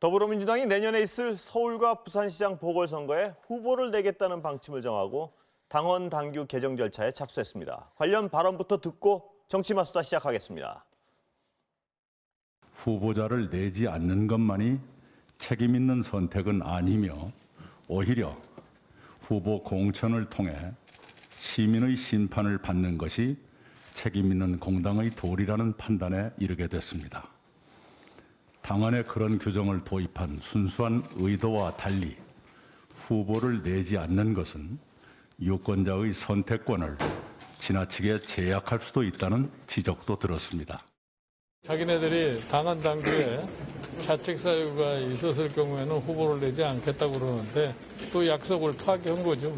더불어민주당이 내년에 있을 서울과 부산시장 보궐선거에 후보를 내겠다는 방침을 정하고 당원 당규 개정 절차에 착수했습니다. 관련 발언부터 듣고 정치마수다 시작하겠습니다. 후보자를 내지 않는 것만이 책임 있는 선택은 아니며 오히려 후보 공천을 통해 시민의 심판을 받는 것이 책임 있는 공당의 도리라는 판단에 이르게 됐습니다. 당안에 그런 규정을 도입한 순수한 의도와 달리 후보를 내지 않는 것은 유권자의 선택권을 지나치게 제약할 수도 있다는 지적도 들었습니다. 자기네들이 당헌 당규에 자책 사유가 있었을 경우에는 후보를 내지 않겠다고 그러는데 또 약속을 파기한 거죠.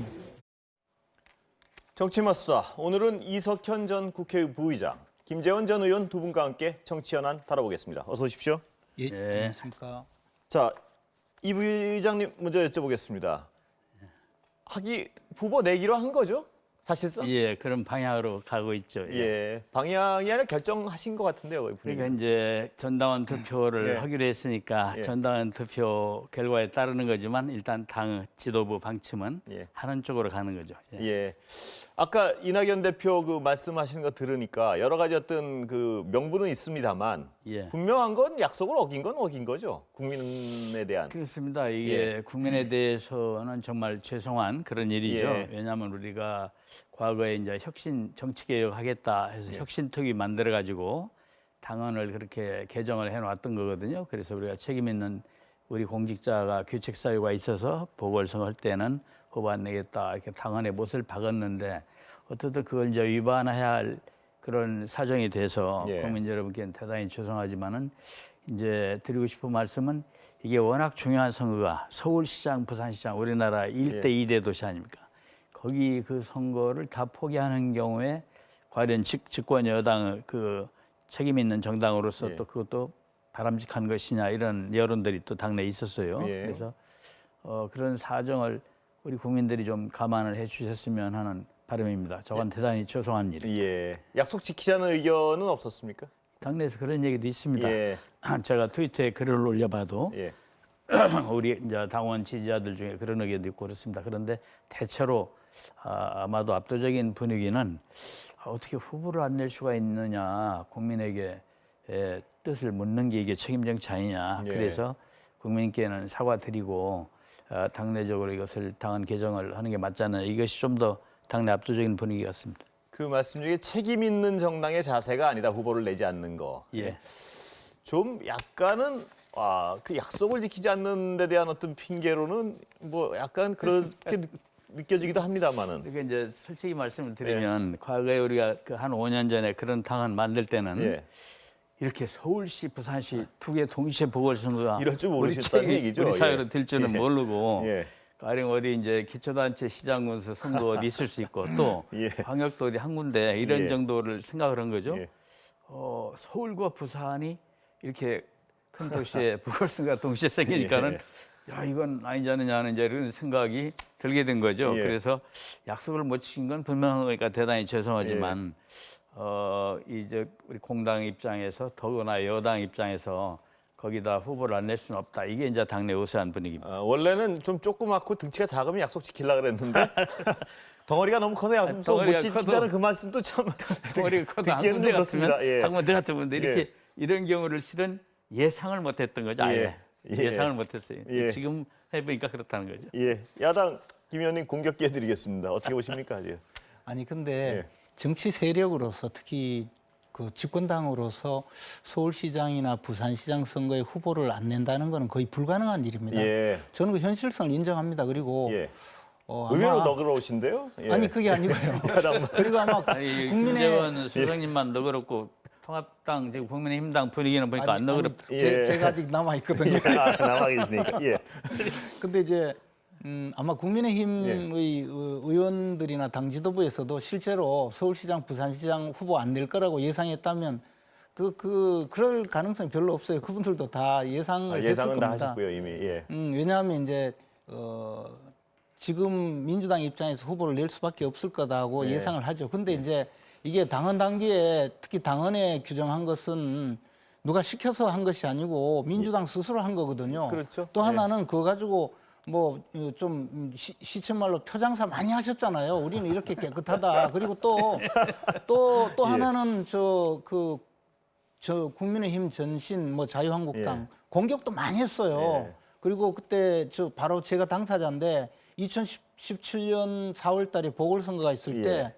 정치마수다. 오늘은 이석현 전 국회 부의장, 김재원 전 의원 두 분과 함께 정치현안 다뤄보겠습니다. 어서 오십시오. 예, 안녕하십니까. 자, 이 부의장님 먼저 여쭤보겠습니다. 후보 내기로 한 거죠? 사실상? 예, 그런 방향으로 가고 있죠. 예, 방향이 아니라 결정하신 것 같은데요. 그러니까 이제 전당원 투표를 예. 하기로 했으니까 예. 전당원 투표 결과에 따르는 거지만 일단 당 지도부 방침은 예. 하는 쪽으로 가는 거죠. 예. 예. 아까 이낙연 대표 그 말씀하신 거 들으니까 여러 가지 어떤 그 명분은 있습니다만 예. 분명한 건 약속을 어긴 건 어긴 거죠. 국민에 대한. 그렇습니다. 이게 예. 국민에 대해서는 정말 죄송한 그런 일이죠. 예. 왜냐하면 우리가 과거에 이제 혁신 정치개혁 하겠다 해서 예. 혁신특위 만들어 가지고 당헌을 그렇게 개정을 해놨던 거거든요. 그래서 우리가 책임 있는 우리 공직자가 규칙 사유가 있어서 보궐선거 할 때는 후보 안 내겠다 이렇게 당헌에 못을 박았는데 어떻든 그걸 이제 위반해야 할 그런 사정이 돼서 예. 국민 여러분께는 대단히 죄송하지만은 이제 드리고 싶은 말씀은 이게 워낙 중요한 선거가 서울시장, 부산시장 우리나라 1대, 예. 2대 도시 아닙니까? 거기 그 선거를 다 포기하는 경우에 과연 집권 여당의 그 책임 있는 정당으로서 예. 또 그것도 바람직한 것이냐 이런 여론들이 또 당내에 있었어요. 예. 그래서 그런 사정을 우리 국민들이 좀 감안을 해주셨으면 하는 바람입니다. 저건 대단히 죄송한 일이에요. 예. 약속 지키자는 의견은 없었습니까? 당내에서 그런 얘기도 있습니다. 예. 제가 트위터에 글을 올려봐도 예. 우리 이제 당원 지지자들 중에 그런 의견도 있고 그렇습니다. 그런데 대체로 아마도 압도적인 분위기는 어떻게 후보를 안 낼 수가 있느냐, 국민에게 뜻을 묻는 게 이게 책임 정치 아니냐. 예. 그래서 국민께는 사과드리고 당내적으로 이것을 당헌 개정을 하는 게 맞잖아요. 이것이 좀 더 당내 압도적인 분위기 같습니다. 그 말씀 중에 책임 있는 정당의 자세가 아니다. 후보를 내지 않는 거. 예. 좀 약간은 그 약속을 지키지 않는 데 대한 어떤 핑계로는 뭐 약간 그렇게 느껴지기도 합니다만은. 그러니까 이제 솔직히 말씀을 드리면 과거에 우리가 그 한 5년 전에 그런 당헌 만들 때는 예. 이렇게 서울시, 부산시 두 개 동시에 보궐선거가 이럴 줄 모르셨다는 얘기죠. 우리 사회로 예. 될 줄은 예. 모르고 예. 가령 어디 이제 기초단체 시장군수 선거 어디 있을 수 있고 또 예. 광역도 어디 한 군데 이런 예. 정도를 생각을 한 거죠. 예. 서울과 부산이 이렇게 큰 도시에 보궐선거가 동시에 생기니까는 야 이건 아니지 않느냐 하는 이제 이런 생각이 들게 된 거죠. 예. 그래서 약속을 못 지킨 건 분명한 거니까 대단히 죄송하지만 이제 우리 공당 입장에서 더구나 여당 입장에서 거기다 후보를 안 낼 수는 없다. 이게 이제 당내 우세한 분위기입니다. 원래는 좀 조그맣고 등치가 작으면 약속 지키려고 그랬는데 덩어리가 너무 커서 약속 못 덩어리가 지킨다는 그 말씀도 참 머리가 커도 한 듣기에는 군데 좀 그렇습니다. 같으면 예. 한 군데 같으면 이렇게 예. 이런 경우를 실은 예상을 못했던 거죠. 아예. 예. 예상을 못했어요. 예. 지금 해보니까 그렇다는 거죠. 예. 야당 김 의원님 공격 기회 드리겠습니다. 어떻게 보십니까? 예. 아니 근데 예. 정치 세력으로서 특히 그 집권당으로서 서울시장이나 부산시장 선거에 후보를 안 낸다는 것은 거의 불가능한 일입니다. 예. 저는 그 현실성을 인정합니다. 그리고 예. 아마 의외로 너그러우신데요? 예. 아니 그게 아니고요. 그리고 아마 아니, 국민의 김재원 수석님만 너그럽고 통합당 지금 국민의힘당 분위기는 보니까 안 너그럽다. 예. 제가 아직 남아 있거든요. 남아 계시니까. 예. 근데 이제 아마 국민의힘의 의원들이나 당 지도부에서도 실제로 서울시장, 부산시장 후보 안 낼 거라고 예상했다면 그럴 가능성이 별로 없어요. 그분들도 다 예상을 했을 예상은 다 겁니다. 하셨고요, 이미. 예. 왜냐하면 이제 지금 민주당 입장에서 후보를 낼 수밖에 없을 거다고 네. 예상을 하죠. 근데 이제 이게 당헌 단계에 특히 당헌에 규정한 것은 누가 시켜서 한 것이 아니고 민주당 스스로 한 거거든요. 그렇죠. 또 예. 하나는 그거 가지고 뭐 좀 시쳇말로 표장사 많이 하셨잖아요. 우리는 이렇게 깨끗하다. 그리고 또 예. 하나는 저 국민의힘 전신 뭐 자유한국당 공격도 많이 했어요. 예. 그리고 그때 바로 제가 당사자인데 2017년 4월 달에 보궐선거가 있을 예. 때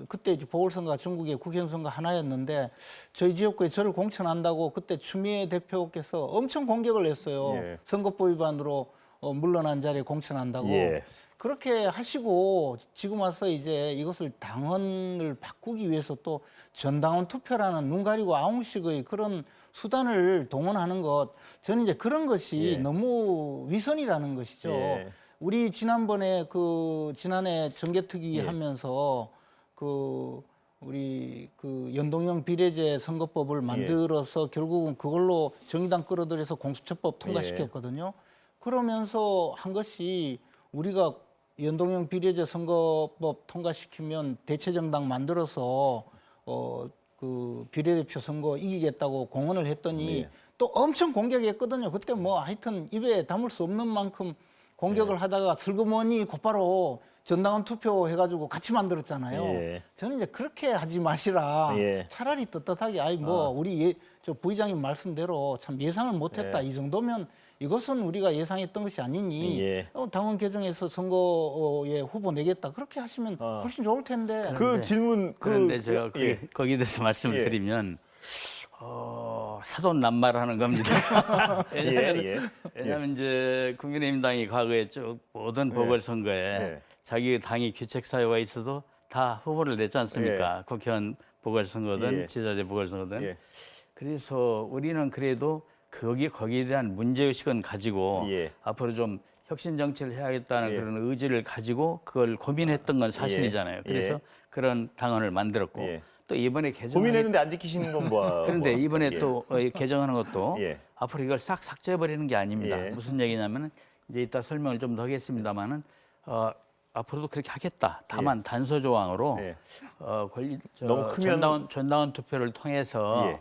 그때 이제 보궐선거가 전국의 국회의원 선거 하나였는데 저희 지역구에 저를 공천한다고 그때 추미애 대표께서 엄청 공격을 했어요. 예. 선거법 위반으로 물러난 자리에 공천한다고. 예. 그렇게 하시고 지금 와서 이제 이것을 당헌을 바꾸기 위해서 또 전당원 투표라는 눈 가리고 아웅식의 그런 수단을 동원하는 것, 저는 이제 그런 것이 예. 너무 위선이라는 것이죠. 예. 우리 지난번에 지난해 정개특위 예. 하면서 우리 연동형 비례제 선거법을 만들어서 결국은 그걸로 정의당 끌어들여서 공수처법 통과시켰거든요. 그러면서 한 것이 우리가 연동형 비례제 선거법 통과시키면 대체정당 만들어서 비례대표 선거 이기겠다고 공언을 했더니 또 엄청 공격했거든요. 그때 뭐 하여튼 입에 담을 수 없는 만큼 공격을 하다가 슬그머니 곧바로 전당원 투표 해가지고 같이 만들었잖아요. 예. 저는 이제 그렇게 하지 마시라. 예. 차라리 떳떳하게 우리 저 부의장님 말씀대로 참 예상을 못했다. 이 정도면 이것은 우리가 예상했던 것이 아니니 예. 당원 개정해서 선거에 후보 내겠다. 그렇게 하시면 훨씬 좋을 텐데. 그 질문 그런데 제가 예. 거기에 대해서 말씀을 드리면 사돈남말하는 겁니다. 왜냐하면 이제 국민의힘당이 과거에 쭉 모든 보궐선거에 예. 자기 당이 규책 사유가 있어도 다 후보를 냈지 않습니까? 예. 국회의원 보궐선거든 예. 지자체 보궐선거든. 예. 그래서 우리는 그래도 거기에 대한 문제의식은 가지고 예. 앞으로 좀 혁신 정치를 해야겠다는 예. 그런 의지를 가지고 그걸 고민했던 건 사실이잖아요. 그래서 예. 그런 당헌을 만들었고 예. 또 이번에 개정 고민했는데 안 지키시는 건 뭐? 그런데 이번에 예. 또 개정하는 것도 예. 앞으로 이걸 싹 삭제해버리는 게 아닙니다. 예. 무슨 얘기냐면은 이제 이따 설명을 좀 더 하겠습니다만은 앞으로도 그렇게 하겠다. 다만 단서 조항으로 예. 너무 크면 전당원 투표를 통해서 예.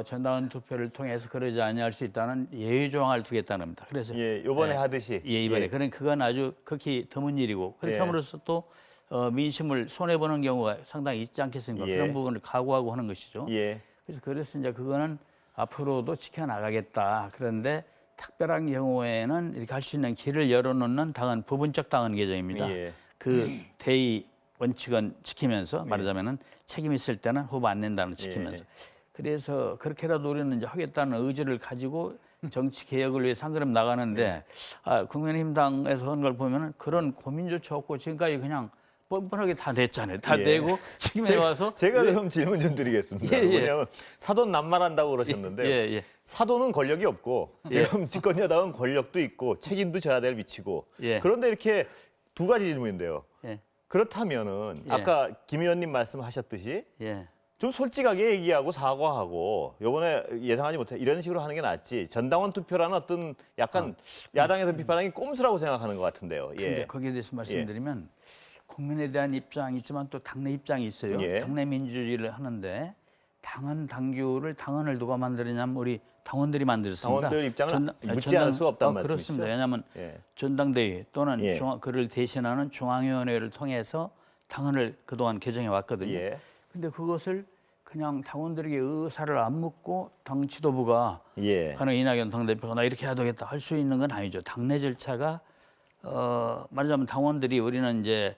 전당원 투표를 통해서 그러지 아니할 수 있다는 예외 조항을 두겠다는 겁니다. 그래서 예, 이번에 하듯이. 예, 이번에 예. 그런 그건 아주 극히 드문 일이고 그렇게 예. 함으로써 또 민심을 손해 보는 경우가 상당히 있지 않겠습니까? 예. 그런 부분을 각오하고 하는 것이죠. 예. 그래서 이제 그거는 앞으로도 지켜나가겠다. 그런데 특별한 경우에는 이렇게 할 수 있는 길을 열어놓는 당은 부분적 당헌 개정입니다. 예. 그 대의 원칙은 지키면서 말하자면은 책임 있을 때는 후보 안 낸다는 걸 지키면서. 그래서 그렇게라도 우리는 이제 하겠다는 의지를 가지고 정치 개혁을 위해서 한 걸음 나가는데 국민의힘당에서 한 걸 보면은 그런 고민조차 없고 지금까지 그냥 뻔뻔하게 다 냈잖아요. 다 예. 내고 지금에 와서 제가 그럼 질문 좀 드리겠습니다. 예, 예. 왜냐하면 사돈 남말한다고 그러셨는데 예. 사돈은 권력이 없고 지금 집권 여당은 권력도 있고 책임도 져야 될 위치고 예. 그런데 이렇게 두 가지 질문인데요. 예. 그렇다면은 예. 아까 김 의원님 말씀하셨듯이 예. 좀 솔직하게 얘기하고 사과하고 요번에 예상하지 못해 이런 식으로 하는 게 낫지 전당원 투표라는 어떤 약간 야당에서 비판하기 꼼수라고 생각하는 것 같은데요. 근데 예. 거기에 대해서 말씀드리면 국민에 대한 입장이 있지만 또 당내 입장이 있어요. 예. 당내 민주주의를 하는데 당헌을 누가 만들었냐면 우리 당원들이 만들었습니다. 당원들 입장을 묻지 않을 수 없다는 말씀이시죠? 그렇습니다. 왜냐하면 예. 전당대회 또는 예. 그를 대신하는 중앙위원회를 통해서 당헌을 그동안 개정해 왔거든요. 예. 근데 그것을 그냥 당원들에게 의사를 안 묻고 당 지도부가 예. 가령 이낙연 당대표가 나 이렇게 해야 되겠다 할 수 있는 건 아니죠. 당내 절차가 말하자면 당원들이 우리는 이제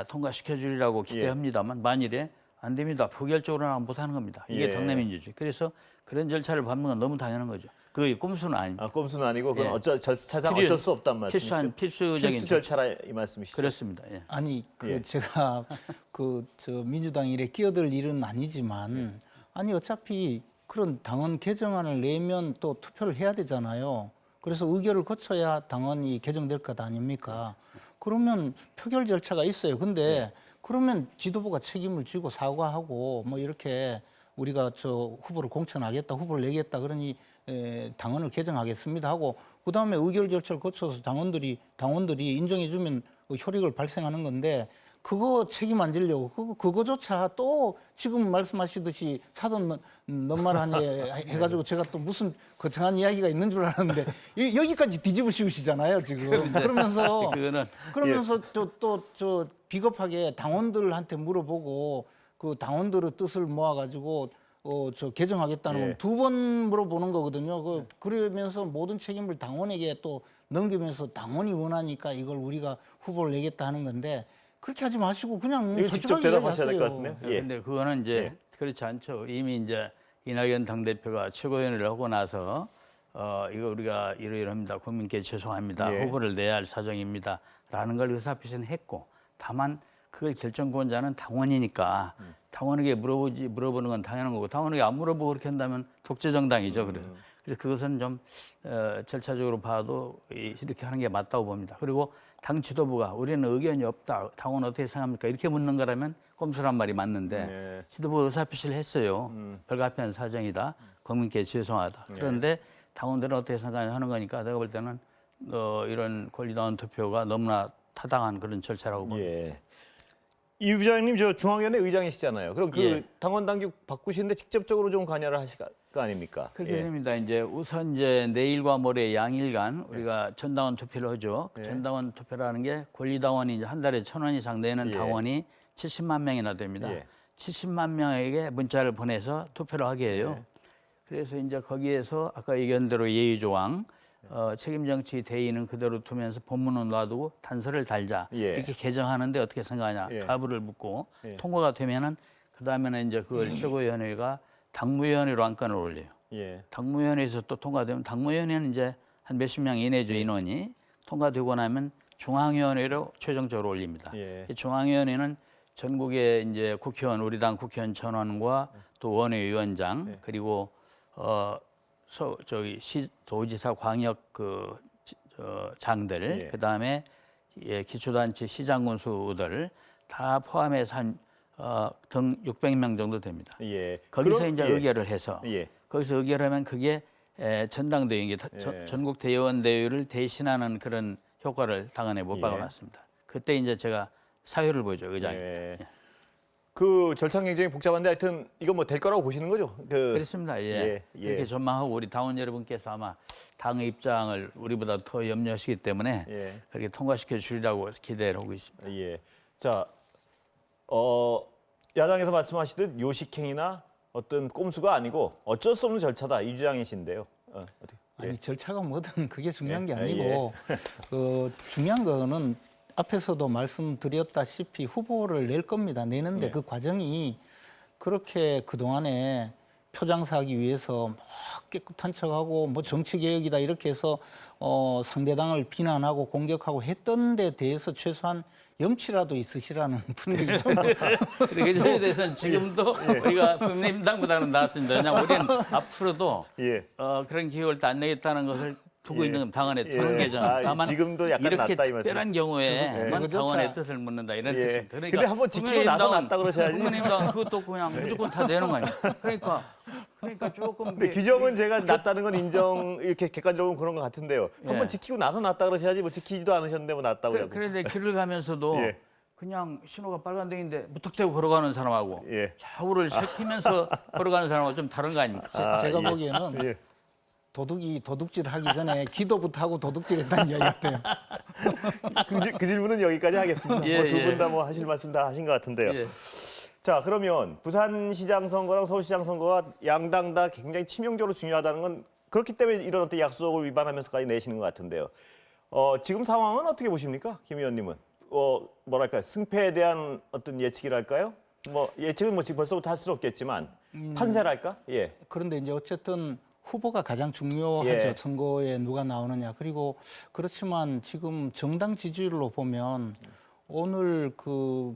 통과시켜 주리라고 기대합니다만 만일에 안 됩니다. 부결적으로는 못하는 겁니다. 이게 예. 당내 민주주의. 그래서 그런 절차를 밟는 건 너무 당연한 거죠. 그게 꼼수는 아닙니다. 꼼수는 아니고 그건 예. 절차상 어쩔 수 없단 말씀이시죠? 필수적인 필수 절차라 이 말씀이시죠? 그렇습니다. 예. 아니 예. 제가 민주당 일에 끼어들 일은 아니지만 아니 어차피 그런 당헌 개정안을 내면 또 투표를 해야 되잖아요. 그래서 의결을 거쳐야 당헌이 개정될 것 아닙니까? 그러면 표결 절차가 있어요. 근데 그러면 지도부가 책임을 지고 사과하고 뭐 이렇게 우리가 후보를 공천하겠다, 후보를 내겠다 그러니 당헌을 개정하겠습니다 하고 그다음에 의결 절차를 거쳐서 당원들이 인정해주면 효력을 발생하는 건데 그거 책임 안 지려고 그거조차 또 지금 말씀하시듯이 사돈 넌말하니 해가지고 제가 또 무슨 거창한 이야기가 있는 줄 알았는데 여기까지 뒤집어 씌우시잖아요 지금. 그러면서 또 저 비겁하게 당원들한테 물어보고 그 당원들의 뜻을 모아가지고 저 개정하겠다는 건 두 번 물어보는 거거든요. 그러면서 모든 책임을 당원에게 또 넘기면서 당원이 원하니까 이걸 우리가 후보를 내겠다 하는 건데 그렇게 하지 마시고 그냥 이거 직접 솔직하게 대답하셔야 될 것 얘기하세요. 같은데요. 예. 그런데 그거는 이제 그렇지 않죠. 이미 이제 이낙연 당대표가 최고위원회를 하고 나서 이거 우리가 이러이러합니다. 국민께 죄송합니다. 예. 후보를 내야 할 사정입니다. 라는 걸 의사표시는 했고 다만 그걸 결정권자는 당원이니까 당원에게 물어보는 건 당연한 거고 당원에게 안 물어보고 그렇게 한다면 독재정당이죠. 그래서 그것은 좀 절차적으로 봐도 이렇게 하는 게 맞다고 봅니다. 그리고 당 지도부가 우리는 의견이 없다. 당원 어떻게 생각합니까? 이렇게 묻는 거라면 꼼수란 말이 맞는데 네. 지도부가 의사표시를 했어요. 불가피한 사정이다. 국민께 죄송하다. 그런데 당원들은 어떻게 생각하는 거니까 내가 볼 때는 이런 권리당원 투표가 너무나 타당한 그런 절차라고 봅니다. 예. 이 부장님 저 중앙위원회 의장이시잖아요. 그럼 그 예. 당원 당규 바꾸시는데 직접적으로 좀 관여를 하실 거 아닙니까? 그렇게 예. 됩니다. 이제 우선 이제 내일과 모레 양일간 우리가 전당원 투표를 하죠. 그 예. 전당원 투표라는 게 권리당원이 이제 한 달에 1,000원 이상 내는 예. 당원이 70만 명이나 됩니다. 예. 70만 명에게 문자를 보내서 투표를 하게 해요. 예. 그래서 이제 거기에서 아까 얘기한 대로 예의조항, 책임 정치 대의는 그대로 두면서 본문은 놔두고 단서를 달자 예. 이렇게 개정하는데 어떻게 생각하냐 예. 가부를 묻고 예. 통과가 되면은 그 다음에는 이제 그걸 최고위원회가 당무위원회로 안건을 올려요. 예. 당무위원회에서 또 통과되면 당무위원회는 이제 한 몇십 명 이내죠 인원이 통과되고 나면 중앙위원회로 최종적으로 올립니다. 예. 이 중앙위원회는 전국의 이제 국회의원 우리 당 국회의원 전원과 또 원외위원장 네. 그리고 도지사 광역 장들 예. 그다음에 기초단체 시장군수들 다 포함해서 등 600명 정도 됩니다. 예. 거기서 그럼- 이제 예. 의결을 해서 예. 거기서 의결하면 그게 전당대회 이게 예. 전국 대의원 대회를 대신하는 그런 효과를 당원에 못 예. 박아놨습니다. 그때 이제 제가 사유를 보죠 의장이. 예. 그 절차 굉장히 복잡한데 하여튼 이거 뭐 될 거라고 보시는 거죠? 그렇습니다. 예. 예, 예. 이렇게 전망하고 우리 당원 여러분께서 아마 당의 입장을 우리보다 더 염려하시기 때문에 예. 그렇게 통과시켜 주리라고 기대를 하고 있습니다. 예. 자, 야당에서 말씀하시듯 요식행위나 어떤 꼼수가 아니고 어쩔 수 없는 절차다 이 주장이신데요. 어떻게? 아니 절차가 뭐든 그게 중요한 게 예, 아니고 중요한 거는 앞에서도 말씀드렸다시피 후보를 낼 겁니다. 내는데 네. 그 과정이 그렇게 그동안에 표장사하기 위해서 뭐 깨끗한 척하고 뭐 정치개혁이다 이렇게 해서 상대당을 비난하고 공격하고 했던 데 대해서 최소한 염치라도 있으시라는 분들이 좀 그에 대해서는 지금도 우리가 국민의힘당보다는 낫습니다. 왜냐하면 우리는 앞으로도 예. 그런 기획을 또 안 내겠다는 것을 두고 예. 있는 당원의 예. 투명 개정. 다만 지금도 약간 이렇게 낫다 이 말씀. 특별한 경우에만 예. 당원의 뜻을 묻는다 이런 예. 뜻입니다. 그러니까 근데 한번 지키고 나서 국민의힘당은- 낫다 그러셔야지. 국민의힘당은 그것도 그냥 무조건 다 되는 거 아니에요. 그러니까 조금 근데 규정은 제가 낫다는 건 인정 이렇게 객관적으로 그런 것 같은데요. 한번 예. 지키고 나서 낫다 그러셔야지 뭐 지키지도 않으셨는데 뭐 낫다고 그러고. 그런데 길을 가면서도 예. 그냥 신호가 빨간등인데 무턱대고 걸어가는 사람하고 예. 좌우를 살피면서 걸어가는 사람하고 좀 다른 거 아닙니까? 제가 예. 보기에는 예. 도둑질 하기 전에 기도부터 하고 도둑질했다는 이야기 같아요. 그 질문은 여기까지 하겠습니다. 예, 뭐 두 예. 분 다 뭐 하실 말씀 다 하신 것 같은데요. 예. 자, 그러면 부산시장 선거랑 서울시장 선거가 양당 다 굉장히 치명적으로 중요하다는 건 그렇기 때문에 이런 어떤 약속을 위반하면서까지 내시는 것 같은데요. 지금 상황은 어떻게 보십니까, 김 의원님은? 뭐랄까요, 승패에 대한 어떤 예측이랄까요? 뭐 예측은 뭐 지금 벌써부터 할 수는 없겠지만 판세랄까? 예. 그런데 이제 어쨌든 후보가 가장 중요하죠. 예. 선거에 누가 나오느냐. 그리고 그렇지만 지금 정당 지지율로 보면 오늘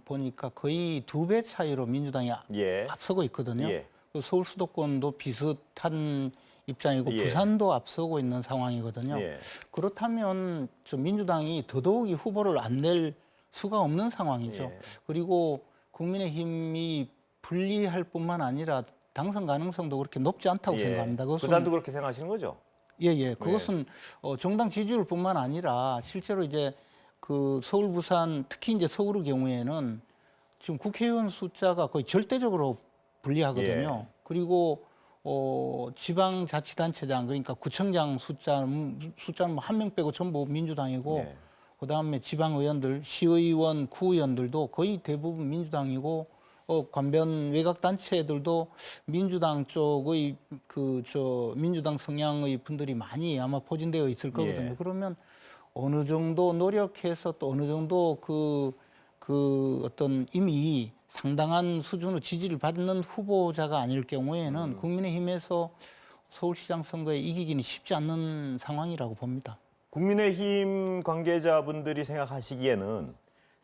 보니까 거의 2배 차이로 민주당이 예. 앞서고 있거든요. 예. 그 서울 수도권도 비슷한 입장이고 예. 부산도 앞서고 있는 상황이거든요. 예. 그렇다면 저 민주당이 더더욱이 후보를 안 낼 수가 없는 상황이죠. 예. 그리고 국민의힘이 불리할 뿐만 아니라 당선 가능성도 그렇게 높지 않다고 생각합니다. 그것은 부산도 그렇게 생각하시는 거죠? 예. 그것은 정당 지지율뿐만 아니라 실제로 이제 그 서울, 부산, 특히 이제 서울의 경우에는 지금 국회의원 숫자가 거의 절대적으로 불리하거든요. 예. 그리고 지방자치단체장 그러니까 구청장 숫자는 뭐 한 명 빼고 전부 민주당이고 예. 그다음에 지방의원들, 시의원, 구의원들도 거의 대부분 민주당이고 관변 외곽 단체들도 민주당 쪽의 민주당 성향의 분들이 많이 아마 포진되어 있을 거거든요. 예. 그러면 어느 정도 노력해서 또 어느 정도 그 어떤 이미 상당한 수준의 지지를 받는 후보자가 아닐 경우에는 국민의힘에서 서울시장 선거에 이기기는 쉽지 않는 상황이라고 봅니다. 국민의힘 관계자분들이 생각하시기에는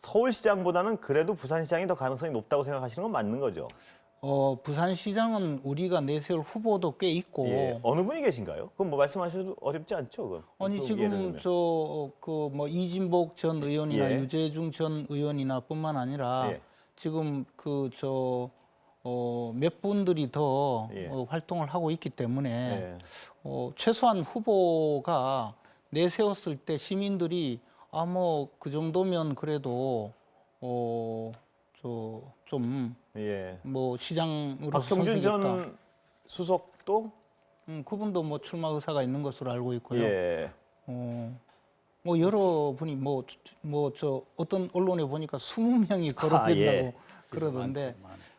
서울시장보다는 그래도 부산시장이 더 가능성이 높다고 생각하시는 건 맞는 거죠? 부산시장은 우리가 내세울 후보도 꽤 있고 예. 어느 분이 계신가요? 그건 뭐 말씀하셔도 어렵지 않죠? 그건. 아니 그 지금 예를 들면. 뭐 이진복 전 의원이나 예. 유재중 전 의원이나뿐만 아니라 예. 지금 몇 분들이 더 예. 활동을 하고 있기 때문에 예. 최소한 후보가 내세웠을 때 시민들이 뭐 그 정도면 그래도 좀 예. 뭐 시장으로 박형준 선택했다. 전 수석도 그분도 뭐 출마 의사가 있는 것으로 알고 있고요. 예. 뭐 여러분이 어떤 언론에 보니까 20명이 거론된다고 예. 그러던데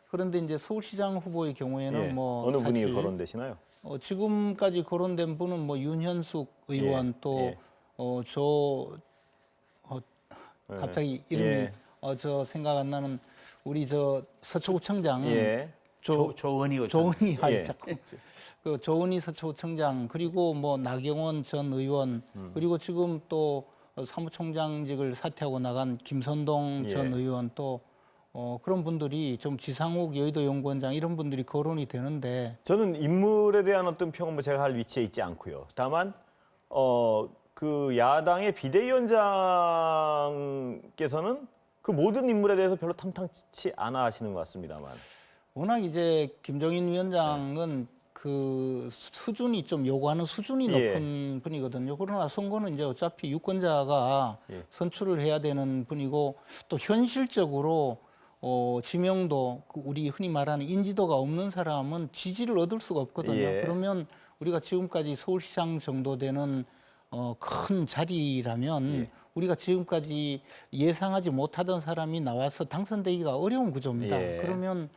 그런데 이제 서울시장 후보의 경우에는 예. 뭐 어느 분이 사실 거론되시나요? 지금까지 거론된 분은 뭐 윤현숙 의원 예. 또 예. 갑자기 이름이 예. 생각 안 나는 우리 서초구청장 예. 조은희 조은희 예. 자꾸 그 조은희 서초구청장 그리고 뭐 나경원 전 의원 그리고 지금 또 사무총장직을 사퇴하고 나간 김선동 예. 전 의원 또 그런 분들이 좀 지상욱 여의도연구원장 이런 분들이 거론이 되는데 저는 인물에 대한 어떤 평은 뭐 제가 할 위치에 있지 않고요. 다만 그 야당의 비대위원장께서는 그 모든 인물에 대해서 별로 탐탁치 않아 하시는 것 같습니다만. 워낙 이제 김종인 위원장은 그 수준이 좀 요구하는 수준이 예. 높은 분이거든요. 그러나 선거는 이제 어차피 유권자가 예. 선출을 해야 되는 분이고 또 현실적으로 지명도 우리 흔히 말하는 인지도가 없는 사람은 지지를 얻을 수가 없거든요. 예. 그러면 우리가 지금까지 서울시장 정도 되는 큰 자리라면 예. 우리가 지금까지 예상하지 못하던 사람이 나와서 당선되기가 어려운 구조입니다. 예. 그러면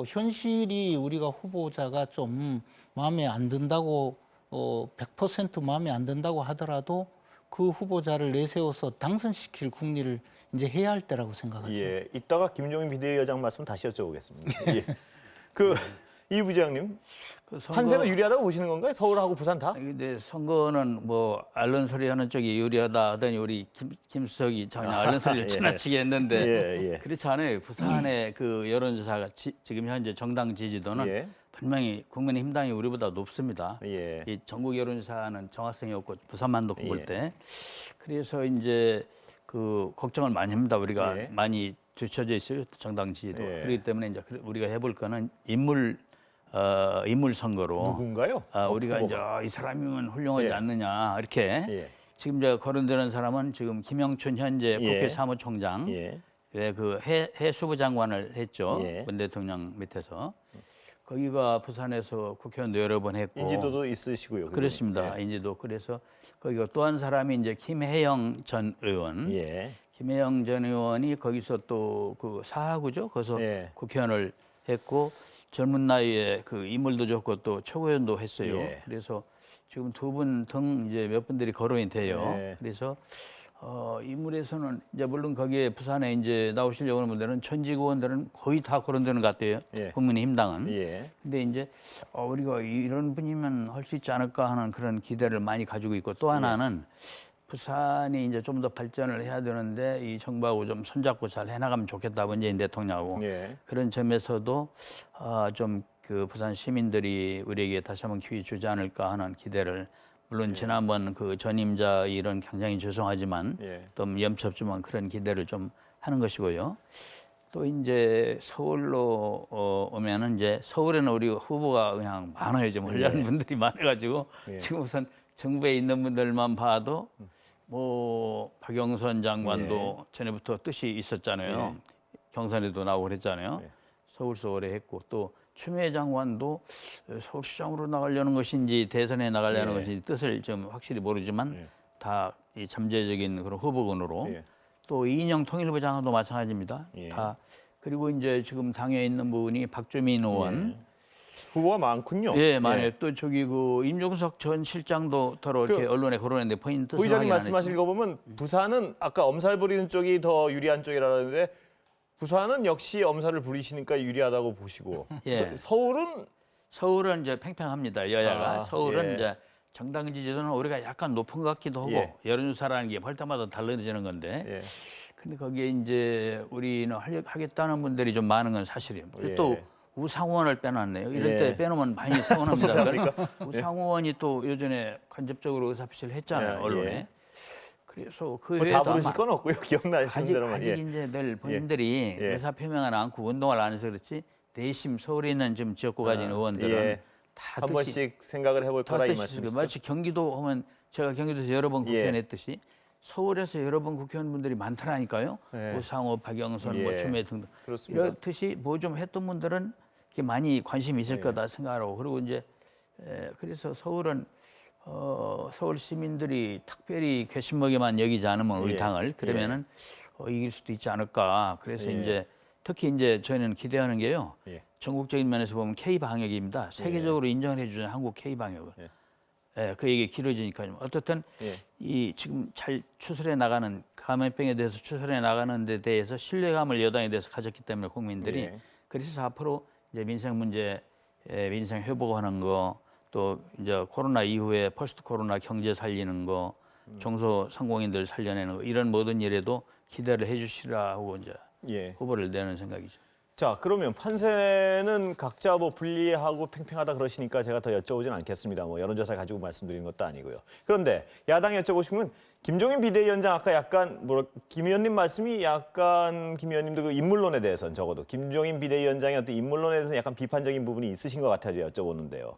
현실이 우리가 후보자가 좀 마음에 안 든다고 100% 마음에 안 든다고 하더라도 그 후보자를 내세워서 당선시킬 국리를 이제 해야 할 때라고 생각하죠. 예. 이따가 김종인 비대위원장 말씀 다시 여쭤보겠습니다. 예. 이 부장님 판세는 유리하다고 보시는 건가요? 서울하고 부산 다? 근데 선거는 뭐 알른 소리 하는 쪽이 유리하다 하더니 우리 김수석이 전혀 알른 소리를 예. 지나치게 했는데 예, 예. 그렇지 않아요. 부산의 그 여론조사가 지금 현재 정당 지지도는 예. 분명히 국민의힘당이 우리보다 높습니다. 예. 이 전국 여론조사는 정확성이 없고 부산만 놓고 예. 볼 때 그래서 이제 그 걱정을 많이 합니다. 우리가 예. 많이 뒤쳐져 있어요. 정당 지지도. 예. 그렇기 때문에 이제 우리가 해볼 거는 인물 선거로 누군가요? 우리가 이제 후보가. 이 사람이면 훌륭하지 예. 않느냐 이렇게 예. 지금 이제 거론되는 사람은 지금 김영춘 현재 예. 국회 사무총장 예. 그 해수부 장관을 했죠. 예. 문 대통령 밑에서 거기가 부산에서 국회의원도 여러 번 했고 인지도도 있으시고요. 그분이. 그렇습니다. 인지도 그래서 거기가 또 한 사람이 이제 김혜영 전 의원. 예. 김혜영 전 의원이 거기서 또 그 사하구죠. 거기서 예. 국회의원을 했고 젊은 나이에 그 인물도 좋고 또 최고위원도 했어요. 예. 그래서 지금 두 분 등 이제 몇 분들이 거론이 돼요. 예. 그래서 인물에서는 이제 물론 거기에 부산에 이제 나오시려고 하는 분들은 전직 의원들은 거의 다 거론되는 것 같아요. 예. 국민의힘당은. 예. 근데 이제 우리가 이런 분이면 할 수 있지 않을까 하는 그런 기대를 많이 가지고 있고 또 하나는 부산이 이제 좀 더 발전을 해야 되는데 이 정부하고 좀 손잡고 잘 해나가면 좋겠다 문재인 대통령하고 예. 그런 점에서도 좀 그 부산 시민들이 우리에게 다시 한번 기회 주지 않을까 하는 기대를 물론 지난번 그 전임자 일은 굉장히 죄송하지만 예. 또 염치 없지만 그런 기대를 좀 하는 것이고요. 또 이제 서울로 오면은 이제 서울에는 우리 후보가 그냥 많아요. 좀 훌륭한 분들이 많아가지고 예. 지금 우선 정부에 있는 분들만 봐도 뭐 박영선 장관도 전에부터 뜻이 있었잖아요. 경선에도 나오고 그랬잖아요. 서울서 오래 했고 또 추미애 장관도 서울시장으로 나가려는 것인지 대선에 나가려는 것인지 뜻을 좀 확실히 모르지만 다 이 잠재적인 그런 후보군으로 또 이인영 통일부 장관도 마찬가지입니다. 다 그리고 이제 지금 당에 있는 분이 박주민 의원 후보가 많군요. 예, 만에 또 저기 그 임종석 전 실장도 더러 이렇게 언론에 거론했는데 본인 뜻을 부의장님 확인 안 말씀하신 거 보면 부산은 아까 엄살 부리는 쪽이 더 유리한 쪽이라는데 부산은 역시 엄살을 부리시니까 유리하다고 보시고 예. 서울은 이제 팽팽합니다. 여야가. 아, 서울은 예. 이제 정당 지지도는 우리가 약간 높은 것 같기도 하고 예. 여론조사라는 게 볼 때마다 달라지는 건데. 예. 근데 거기에 이제 우리는 하겠다는 분들이 좀 많은 건 사실이에요. 예. 또 우상호원을 빼놨네요. 이럴 예. 때 빼놓으면 많이 서운합니다. 서운합니까? 우상호원이 또 예전에 간접적으로 의사표시를 했잖아요. 예, 언론에. 예. 그래서 그 뭐다 외에도 부르실 아마 건 없고요. 기억나시는 대로만. 아직 이제 늘 본인들이 예. 의사 표명을 않고 운동을 안 해서 그렇지 내심 서울에 있는 좀 지역구 가진 의원들은 예. 다 한 뜻이 번씩 생각을 해볼 다 거라 이 뜻이 말씀이시죠? 마치 경기도 하면 제가 경기도에서 여러 번 국회의원 예. 했듯이 서울에서 여러 번 국회의원분들이 많더라니까요. 예. 우상호, 박영선, 뭐 예. 추미애 등등 그렇습니다. 이렇듯이 뭐 좀 했던 분들은 이렇게 많이 관심이 있을 예. 거다 생각하고 그리고 이제 그래서 서울은 서울 시민들이 특별히 괘씸하게만 여기지 않으면 우리 예. 당을 그러면은 이길 수도 있지 않을까. 그래서 예. 이제 특히 이제 저희는 기대하는 게요. 예. 전국적인 면에서 보면 K 방역입니다. 세계적으로 인정을 해주는 한국 K 방역을. 예. 예, 그 얘기 길어지니까요. 어떻든 예. 이 지금 잘 추스려 나가는 감염병에 대해서 추스려 나가는 데 대해서 신뢰감을 여당에 대해서 가졌기 때문에 국민들이 예. 그래서 앞으로 이제 민생 문제, 민생 회복하는 거, 또 이제 코로나 이후에 포스트 코로나 경제 살리는 거, 중소상공인들 살려내는 거 이런 모든 일에도 기대를 해주시라고 이제 예. 후보를 내는 생각이죠. 자, 그러면 판세는 각자 뭐 불리하고 팽팽하다 그러시니까 제가 더 여쭤보진 않겠습니다. 뭐 여론조사 가지고 말씀드리는 것도 아니고요. 그런데 야당 여쭤보시면 김종인 비대위원장 아까 약간 김 의원님 말씀이 약간 김 의원님도 그 인물론에 대해서는 적어도 김종인 비대위원장의 어떤 인물론에 대해서는 약간 비판적인 부분이 있으신 것 같아서 여쭤보는데요.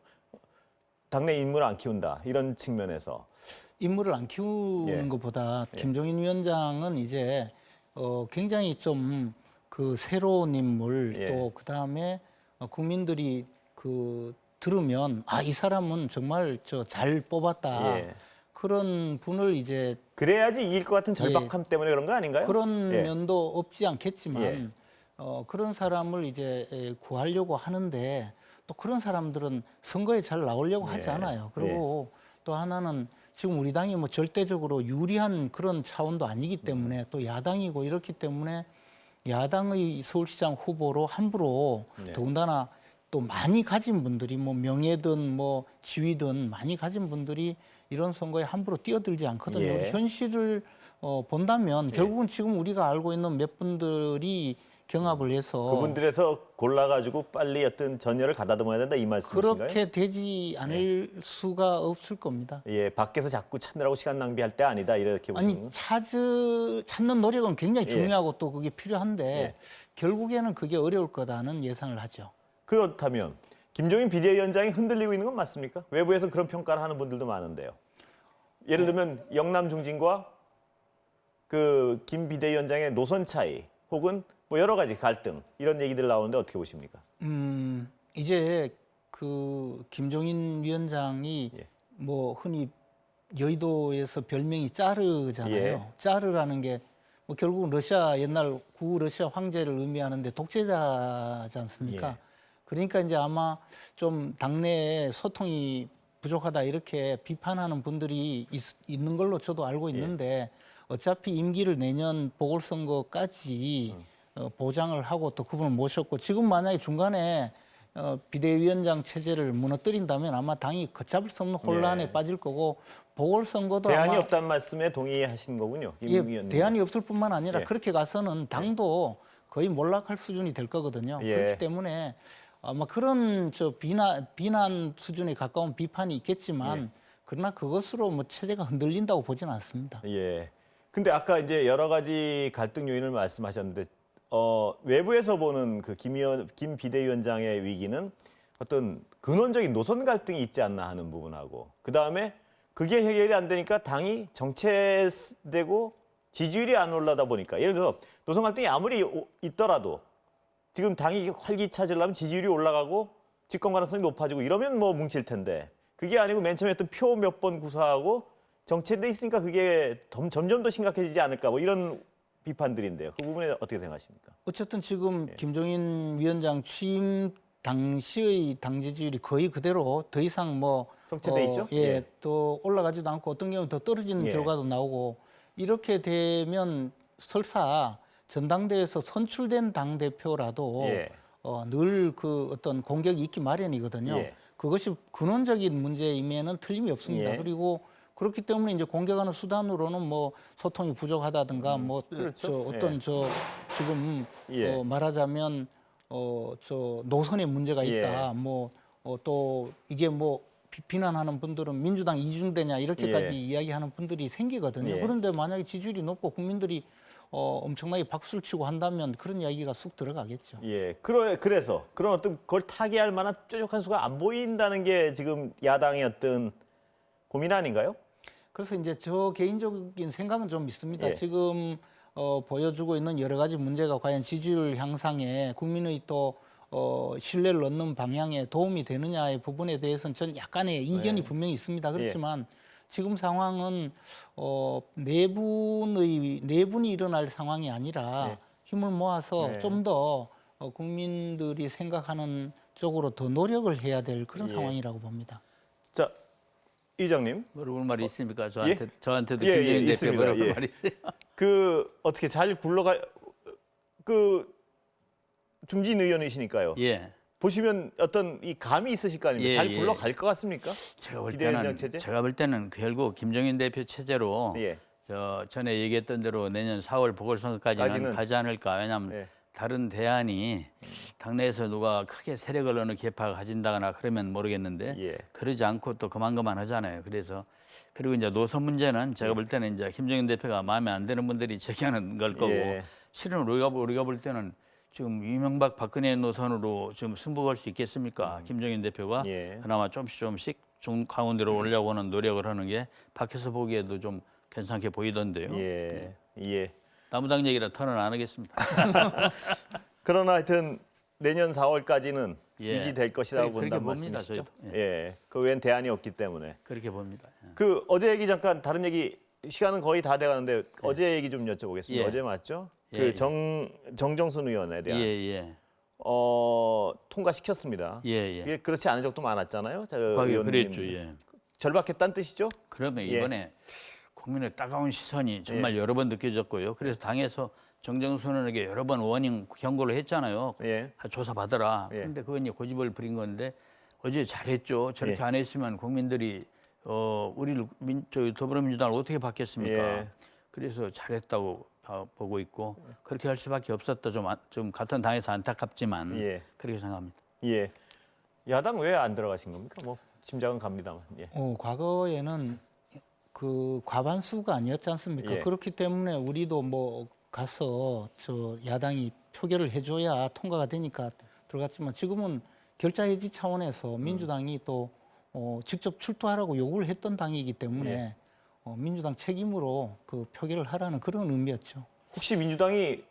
당내 인물을 안 키운다 이런 측면에서 인물을 안 키우는 예. 것보다 김종인 위원장은 이제 굉장히 좀 그 새로운 인물 예. 또 그다음에 국민들이 그 들으면 이 사람은 정말 잘 뽑았다. 예. 그런 분을 이제 그래야지 이길 것 같은 절박함 때문에 그런 거 아닌가요? 그런 예. 면도 없지 않겠지만 예. 그런 사람을 이제 구하려고 하는데 또 그런 사람들은 선거에 잘 나오려고 하지 예. 않아요. 그리고 또 하나는 지금 우리 당이 뭐 절대적으로 유리한 그런 차원도 아니기 때문에 또 야당이고 이렇기 때문에 야당의 서울시장 후보로 함부로 네. 더군다나 또 많이 가진 분들이 뭐 명예든 뭐 지위든 많이 가진 분들이 이런 선거에 함부로 뛰어들지 않거든요. 예. 현실을 본다면 결국은 지금 우리가 알고 있는 몇 분들이 경합을 해서 그분들에서 골라가지고 빨리 어떤 전열을 가다듬어야 된다 이 말씀이신가요? 그렇게 되지 않을 수가 없을 겁니다. 예, 밖에서 자꾸 찾느라고 시간 낭비할 때 아니다 이렇게 보시는 아니 찾는 노력은 굉장히 예. 중요하고 또 그게 필요한데 예. 결국에는 그게 어려울 거다는 예상을 하죠. 그렇다면 김종인 비대위원장이 흔들리고 있는 건 맞습니까? 외부에서 그런 평가를 하는 분들도 많은데요. 예를 들면 영남 중진과 그 김 비대위원장의 노선 차이 혹은 뭐 여러 가지 갈등 이런 얘기들 나오는데 어떻게 보십니까? 이제 그 김종인 위원장이 예. 뭐 흔히 여의도에서 별명이 짜르잖아요. 예. 짜르라는 게 뭐 결국은 러시아 옛날 구 러시아 황제를 의미하는데 독재자지 않습니까? 예. 그러니까 이제 아마 좀 당내에 소통이 부족하다 이렇게 비판하는 분들이 있는 걸로 저도 알고 있는데 어차피 임기를 내년 보궐선거까지 보장을 하고 또 그분을 모셨고 지금 만약에 중간에 비대위원장 체제를 무너뜨린다면 아마 당이 걷잡을 수 없는 혼란에 예. 빠질 거고 보궐선거도 대안이 아마 없다는 말씀에 동의하신 거군요. 김 의원님. 대안이 없을 뿐만 아니라 예. 그렇게 가서는 당도 거의 몰락할 수준이 될 거거든요. 예. 그렇기 때문에 아마 그런 비난 수준에 가까운 비판이 있겠지만 그러나 그것으로 뭐 체제가 흔들린다고 보지는 않습니다. 예. 근데 아까 이제 여러 가지 갈등 요인을 말씀하셨는데 외부에서 보는 그 김 비대위원장의 위기는 어떤 근원적인 노선 갈등이 있지 않나 하는 부분하고 그 다음에 그게 해결이 안 되니까 당이 정체되고 지지율이 안 올라다 보니까 예를 들어서 노선 갈등이 아무리 있더라도 지금 당이 활기차지려면 지지율이 올라가고 집권 가능성이 높아지고 이러면 뭐 뭉칠 텐데 그게 아니고 맨 처음에 했던 표 몇 번 구사하고 정체돼 있으니까 그게 점점 더 심각해지지 않을까 뭐 이런 비판들인데요. 그 부분에 어떻게 생각하십니까? 어쨌든 지금 김종인 위원장 취임 당시의 당 지지율이 거의 그대로 더 이상 뭐 정체돼 있죠? 예, 예. 또 올라가지도 않고 어떤 경우는 더 떨어지는 예. 결과도 나오고 이렇게 되면 설사 전당대회에서 선출된 당 대표라도 예. 늘 그 어떤 공격이 있기 마련이거든요. 예. 그것이 근원적인 문제임에는 틀림이 없습니다. 예. 그리고 그렇기 때문에 이제 공격하는 수단으로는 뭐 소통이 부족하다든가 뭐 그렇죠. 저 어떤 예. 저 지금 예. 말하자면 저 노선에 문제가 있다. 예. 뭐 또 이게 뭐 비난하는 분들은 민주당 이중대냐 이렇게까지 예. 이야기하는 분들이 생기거든요. 예. 그런데 만약에 지지율이 높고 국민들이 엄청나게 박수를 치고 한다면 그런 이야기가 쑥 들어가겠죠. 예. 그래서 그런 어떤 그걸 타개할 만한 뾰족한 수가 안 보인다는 게 지금 야당의 어떤 고민 아닌가요? 그래서 이제 저 개인적인 생각은 좀 있습니다. 예. 지금 보여주고 있는 여러 가지 문제가 과연 지지율 향상에 국민의 또 신뢰를 얻는 방향에 도움이 되느냐의 부분에 대해서는 전 약간의 이견이 네. 분명히 있습니다. 그렇지만 지금 상황은 내분이 일어날 상황이 아니라 네. 힘을 모아서 네. 좀 더 국민들이 생각하는 쪽으로 더 노력을 해야 될 그런 예. 상황이라고 봅니다. 자, 이장님. 물어볼 말이 있습니까? 저한테 예? 저한테도 예, 김정인 대표 있습니다. 물어볼 예. 말이 있어요. 그 어떻게 잘 굴러가 그 중진 의원이시니까요. 예. 보시면 어떤 이 감이 있으실 거 아닙니까? 예, 잘 예. 굴러갈 것 같습니까? 비대위원장 체제? 제가 볼 때는 결국 김종인 대표 체제로 예. 저 전에 얘기했던 대로 내년 4월 보궐선거까지는 까지는. 가지 않을까. 왜냐하면 예. 다른 대안이 당내에서 누가 크게 세력을 어느 개파가 가진다거나 그러면 모르겠는데 예. 그러지 않고 또 그만 하잖아요. 그래서 그리고 이제 노선 문제는 제가 볼 때는 이제 김종인 대표가 마음에 안 드는 분들이 제기하는 걸 거고 예. 실은 우리가 볼 때는 지금 이명박 박근혜 노선으로 지금 승부할 수 있겠습니까? 김종인 대표가 예. 그나마 조금씩 중 가운데로 올려고 하는 노력을 하는 게 밖에서 보기에도 좀 괜찮게 보이던데요. 예. 예. 나무당 얘기라 터는 안 하겠습니다. 그러나 하여튼 내년 4월까지는 예. 유지될 것이라고 그렇게 본다는 봅니다, 말씀이시죠? 저희도. 예. 그 외엔 대안이 없기 때문에. 그렇게 봅니다. 예. 그 어제 얘기 잠깐 다른 얘기 시간은 거의 다 돼가는데 어제 얘기 좀 여쭤보겠습니다. 예. 어제 맞죠? 예, 그 예. 정정순 의원에 대한 예. 통과시켰습니다. 예. 이게 그렇지 않은 적도 많았잖아요. 과거에 그랬죠. 예. 절박했다는 뜻이죠? 그러면 예. 이번에 국민의 따가운 시선이 정말 여러 번 느껴졌고요. 그래서 당에서 정정순 의원에게 여러 번 워닝 경고를 했잖아요. 예. 조사 받아라. 예. 그런데 그건 이제 고집을 부린 건데 어제 잘했죠. 저렇게 예. 안 했으면 국민들이 우리를 더불어민주당을 어떻게 받겠습니까? 예. 그래서 잘했다고 보고 있고 그렇게 할 수밖에 없었다. 좀 같은 당에서 안타깝지만 예. 그렇게 생각합니다. 예. 야당 왜 안 들어가신 겁니까? 뭐 짐작은 갑니다만. 예. 과거에는 그 과반수가 아니었지 않습니까? 예. 그렇기 때문에 우리도 뭐 가서 저 야당이 표결을 해줘야 통과가 되니까 들어갔지만 지금은 결자 해지 차원에서 민주당이 또 직접 출두하라고 요구를 했던 당이기 때문에 예. 민주당 책임으로 그 표결을 하라는 그런 의미였죠. 혹시 민주당이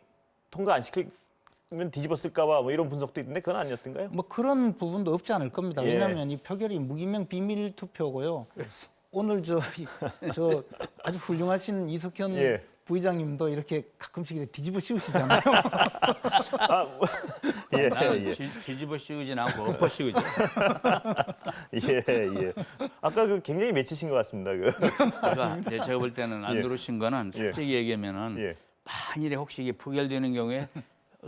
통과 안 시키면 뒤집었을까 봐 뭐 이런 분석도 있는데 그건 아니었던가요? 뭐 그런 부분도 없지 않을 겁니다. 예. 왜냐하면 이 표결이 무기명 비밀 투표고요. 오늘 저 아주 훌륭하신 이석현 예. 부의장님도 이렇게 가끔씩 이렇게 뒤집어 씌우시잖아요. 예, 나는 예. 뒤집어 씌우진 않고 엎어 씌우죠. 예. 아까 그 굉장히 맺히신 것 같습니다. 제가 볼 때는 안 예. 들어오신 거는 솔직히 얘기하면은 예. 만일에 혹시 이게 부결되는 경우에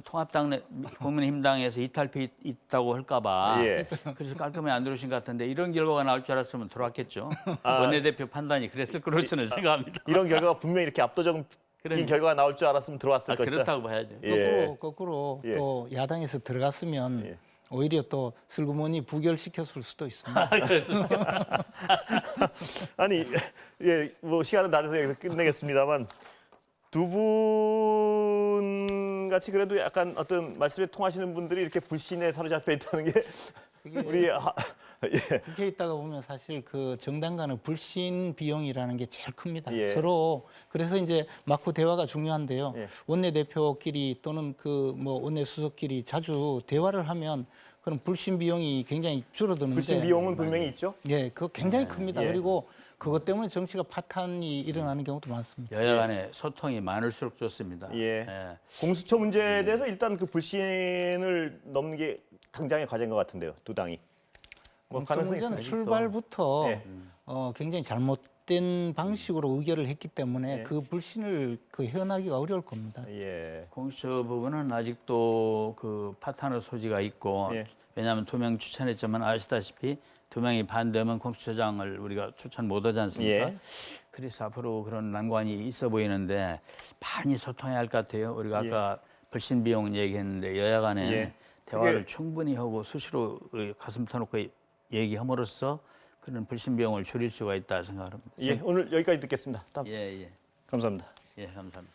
통합당 국민의힘당에서 이탈표 있다고 할까봐 예. 그래서 깔끔히 안 들어오신 것 같은데 이런 결과가 나올 줄 알았으면 들어왔겠죠. 아. 원내대표 판단이 그랬을 거로 저는 생각합니다. 이런 결과가 분명히 이렇게 압도적인 그러니까. 결과가 나올 줄 알았으면 들어왔을 것이다. 그렇다고 봐야죠. 예. 거꾸로 예. 또 야당에서 들어갔으면 예. 오히려 또 슬그머니 부결시켰을 수도 있습니다. 아니, 예, 뭐 시간은 다 돼서 여기서 끝내겠습니다만 두 분 같이 그래도 약간 어떤 말씀에 통하시는 분들이 이렇게 불신에 사로잡혀 있다는 게 우리 국회에 있다가 보면 사실 그 정당 간의 불신 비용이라는 게 제일 큽니다. 예. 서로 그래서 이제 마크 대화가 중요한데요. 예. 원내대표끼리 또는 그 뭐 원내수석끼리 자주 대화를 하면 그런 불신 비용이 굉장히 줄어드는데 불신 비용은 분명히 있죠. 예, 그거 굉장히 큽니다. 예. 그리고 그것 때문에 정치가 파탄이 일어나는 경우도 많습니다. 여야 간에 소통이 많을수록 좋습니다. 예. 공수처 문제에 대해서 일단 그 불신을 넘는 게 당장의 과제인 것 같은데요. 두 당이. 뭐 공수처 가능성이 문제는 있습니다. 출발부터 예. 굉장히 잘못된 방식으로 의결을 했기 때문에 예. 그 불신을 그 헤어나기가 어려울 겁니다. 예. 공수처 부분은 아직도 그 파탄의 소지가 있고 예. 왜냐하면 2명 추천했지만 아시다시피 2명이 반대하면 공수처장을 우리가 추천 못하지 않습니까? 예. 그래서 앞으로 그런 난관이 있어 보이는데 많이 소통해야 할 것 같아요. 우리가 아까 불신 비용 얘기했는데 여야 간에 예. 대화를 그게- 충분히 하고 수시로 가슴 터놓고 얘기함으로써 그런 불신 비용을 줄일 수가 있다 생각합니다. 예. 오늘 여기까지 듣겠습니다. 다음. 예, 예. 감사합니다. 예, 감사합니다.